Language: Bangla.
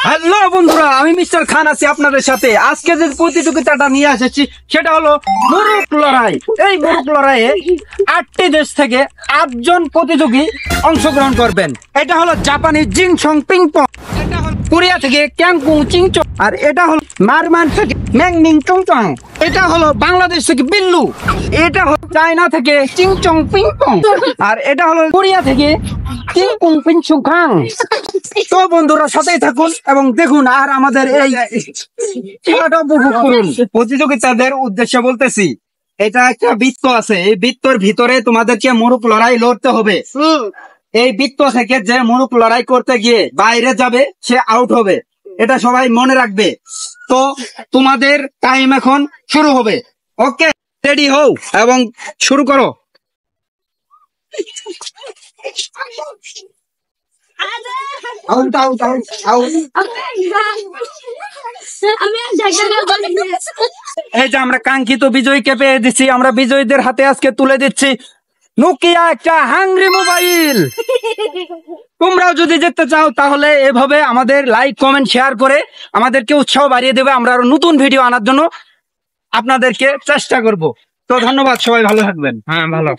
হ্যালো বন্ধুরা, আমি মিস্টার খান আছি আপনাদের সাথে। আজকে যে প্রতিযোগিতাটা নিয়ে এসেছি সেটা হলো মুরুক লড়াই। এই মুরুক লড়াইয়ে 8টি দেশ থেকে 8জন প্রতিযোগী অংশগ্রহণ করবেন। এটা হলো জাপানি জিংসং পিংপং, এটা হলো কোরিয়া থেকে ক্যাংকুং চিংচং, আর এটা হলো মারমান থেকে ম্যাংনিং চংচং, এটা হলো বাংলাদেশ থেকে বিল্লু, এটা হলো চায়না থেকে চিংচং পিংপং, আর এটা হলো কোরিয়া থেকে চিংকুং পিংচুং খাং। তো বন্ধুরা সাথেই থাকুন এবং দেখুন আর আমাদের এই খেলাটা উপভোগ করুন। প্রতিযোগিতাদের উদ্দেশ্যে বলতেছি, এটা একটা বৃত্ত আছে, এই বৃত্তর ভিতরে তোমাদেরকে মুরুক লড়াই লড়তে হবে। এই বৃত্ত থেকে যে মুরুক লড়াই করতে গিয়ে বাইরে যাবে সে আউট হবে, এটা সবাই মনে রাখবে। তো তোমাদের টাইম এখন শুরু হবে। ওকে, রেডি হও এবং শুরু করো। Out out out out. এই যে আমরা কাঙ্ক্ষিত বিজয়ীকে পেয়ে দিচ্ছি, আমরা বিজয়ীদের হাতে আজকে তুলে দিচ্ছি নোকিয়া একটা হাংরি মোবাইল। তোমরাও যদি জিততে চাও তাহলে এভাবে আমাদের লাইক কমেন্ট শেয়ার করে আমাদেরকে উৎসাহ বাড়িয়ে দেবে, আমরা আরো নতুন ভিডিও আনার জন্য আপনাদেরকে চেষ্টা করব। তো ধন্যবাদ, সবাই ভালো থাকবেন। হ্যাঁ ভালো।